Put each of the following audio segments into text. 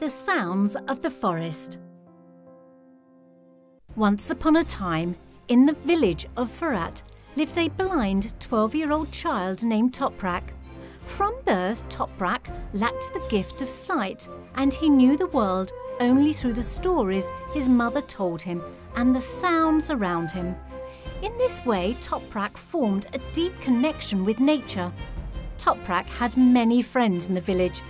The sounds of the forest. Once upon a time, in the village of Ferhat, lived a blind 12-year-old child named Toprak. From birth, Toprak lacked the gift of sight, and he knew the world only through the stories his mother told him and the sounds around him. In this way, Toprak formed a deep connection with nature. Toprak had many friends in the village,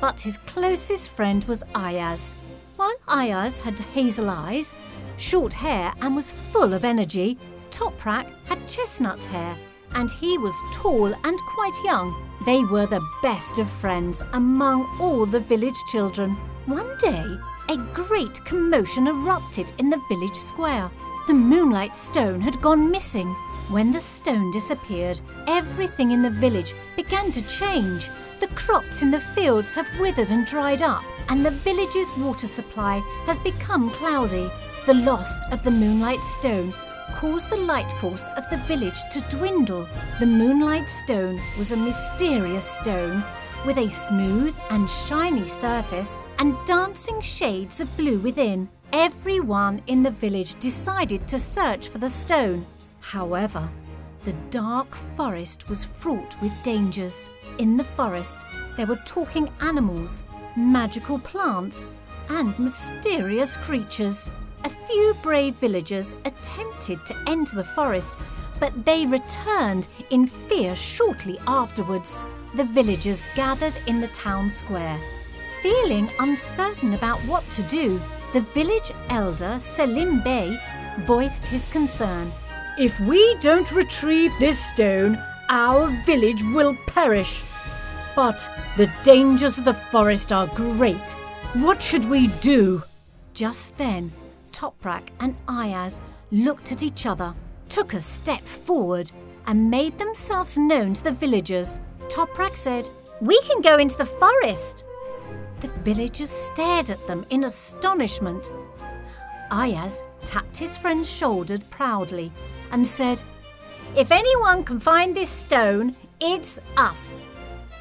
but his closest friend was Ayaz. While Ayaz had hazel eyes, short hair and was full of energy, Toprak had chestnut hair and he was tall and quite young. They were the best of friends among all the village children. One day, a great commotion erupted in the village square. The moonlight stone had gone missing. When the stone disappeared, everything in the village began to change. The crops in the fields have withered and dried up, and the village's water supply has become cloudy. The loss of the moonlight stone caused the light force of the village to dwindle. The moonlight stone was a mysterious stone with a smooth and shiny surface and dancing shades of blue within. Everyone in the village decided to search for the stone. However, the dark forest was fraught with dangers. In the forest, there were talking animals, magical plants, and mysterious creatures. A few brave villagers attempted to enter the forest, but they returned in fear shortly afterwards. The villagers gathered in the town square. Feeling uncertain about what to do, the village elder Selim Bey voiced his concern. "If we don't retrieve this stone, our village will perish. But the dangers of the forest are great. What should we do?" Just then, Toprak and Ayaz looked at each other, took a step forward, and made themselves known to the villagers. Toprak said, "We can go into the forest." The villagers stared at them in astonishment. Ayaz tapped his friend's shoulder proudly and said, "If anyone can find this stone, it's us."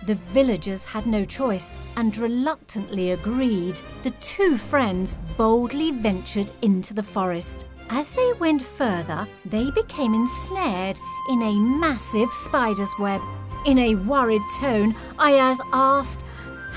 The villagers had no choice and reluctantly agreed. The two friends boldly ventured into the forest. As they went further, they became ensnared in a massive spider's web. In a worried tone, Ayaz asked,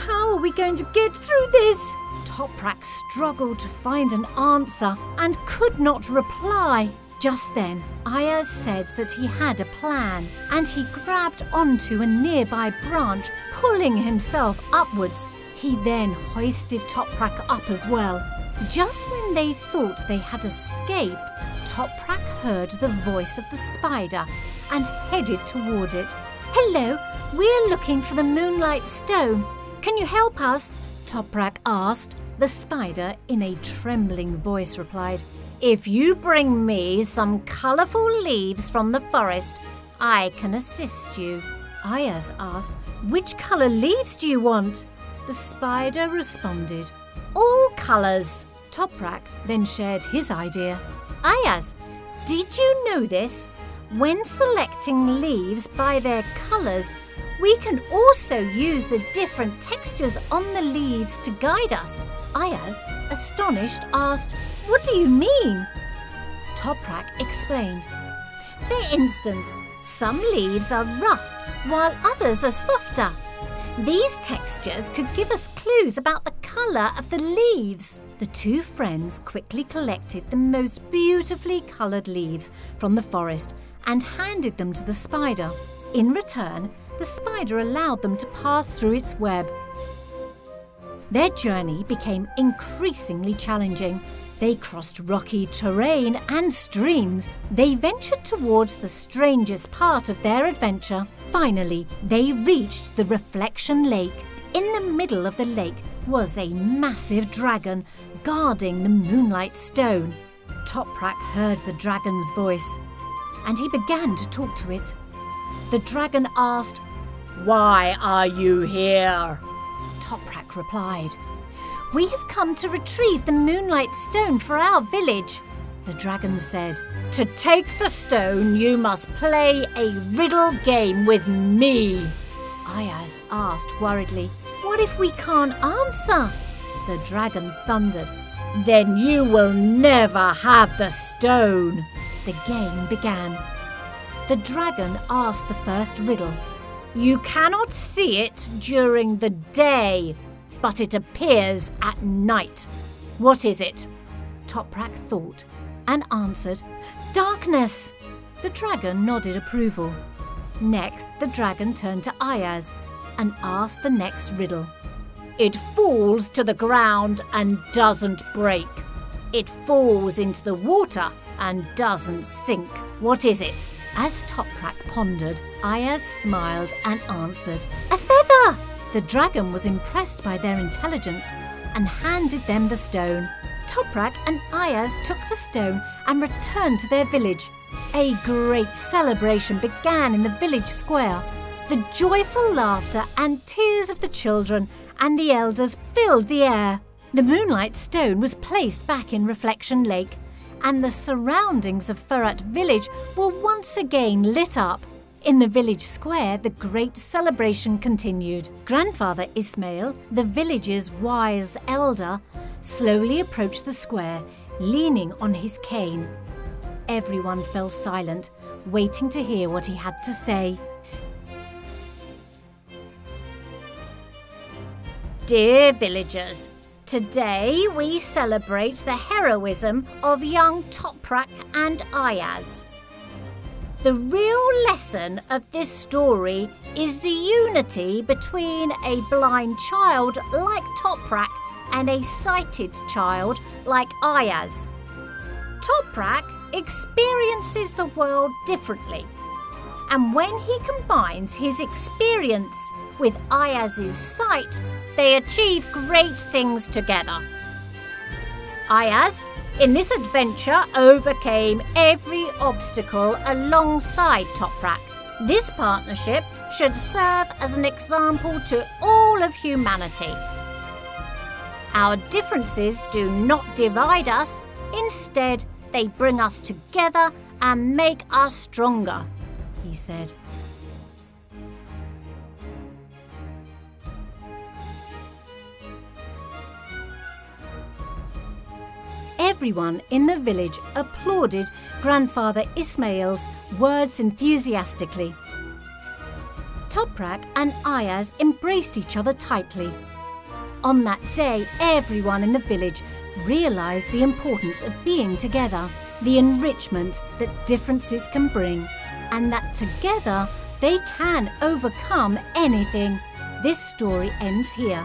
"How are we going to get through this?" Toprak struggled to find an answer and could not reply. Just then, Ayaz said that he had a plan, and he grabbed onto a nearby branch, pulling himself upwards. He then hoisted Toprak up as well. Just when they thought they had escaped, Toprak heard the voice of the spider and headed toward it. "Hello, we're looking for the moonlight stone. Can you help us?" Toprak asked. The spider, in a trembling voice, replied, "If you bring me some colourful leaves from the forest, I can assist you." Ayaz asked, "Which colour leaves do you want?" The spider responded, "All colours." Toprak then shared his idea. "Ayaz, did you know this? When selecting leaves by their colours, we can also use the different textures on the leaves to guide us." Ayaz, astonished, asked, "What do you mean?" Toprak explained. "For instance, some leaves are rough while others are softer. These textures could give us clues about the colour of the leaves." The two friends quickly collected the most beautifully coloured leaves from the forest and handed them to the spider. In return, the spider allowed them to pass through its web. Their journey became increasingly challenging. They crossed rocky terrain and streams. They ventured towards the strangest part of their adventure. Finally, they reached the Reflection Lake. In the middle of the lake was a massive dragon guarding the moonlight stone. Toprak heard the dragon's voice, and he began to talk to it. The dragon asked, "Why are you here?" Toprak replied, "We have come to retrieve the moonlight stone for our village." The dragon said, "To take the stone, you must play a riddle game with me." Ayaz asked worriedly, "What if we can't answer?" The dragon thundered. "Then you will never have the stone." The game began. The dragon asked the first riddle. "You cannot see it during the day, but it appears at night. What is it?" Toprak thought and answered, "Darkness." The dragon nodded approval. Next, the dragon turned to Ayaz and asked the next riddle. "It falls to the ground and doesn't break. It falls into the water and doesn't sink. What is it?" As Toprak pondered, Ayaz smiled and answered, "A feather." The dragon was impressed by their intelligence and handed them the stone. Toprak and Ayaz took the stone and returned to their village. A great celebration began in the village square. The joyful laughter and tears of the children and the elders filled the air. The moonlight stone was placed back in Reflection Lake, and the surroundings of Ferhat village were once again lit up. In the village square, the great celebration continued. Grandfather Ismail, the village's wise elder, slowly approached the square, leaning on his cane. Everyone fell silent, waiting to hear what he had to say. "Dear villagers, today we celebrate the heroism of young Toprak and Ayaz. The real lesson of this story is the unity between a blind child like Toprak and a sighted child like Ayaz. Toprak experiences the world differently, and when he combines his experience with Ayaz's sight, they achieve great things together. Ayaz, in this adventure, overcame every obstacle alongside Toprak. This partnership should serve as an example to all of humanity. Our differences do not divide us. Instead, they bring us together and make us stronger," he said. Everyone in the village applauded Grandfather Ismail's words enthusiastically. Toprak and Ayaz embraced each other tightly. On that day, everyone in the village realized the importance of being together, the enrichment that differences can bring, and that together they can overcome anything. This story ends here,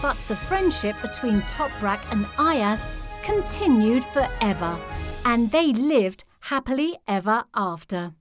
but the friendship between Toprak and Ayaz continued forever, and they lived happily ever after.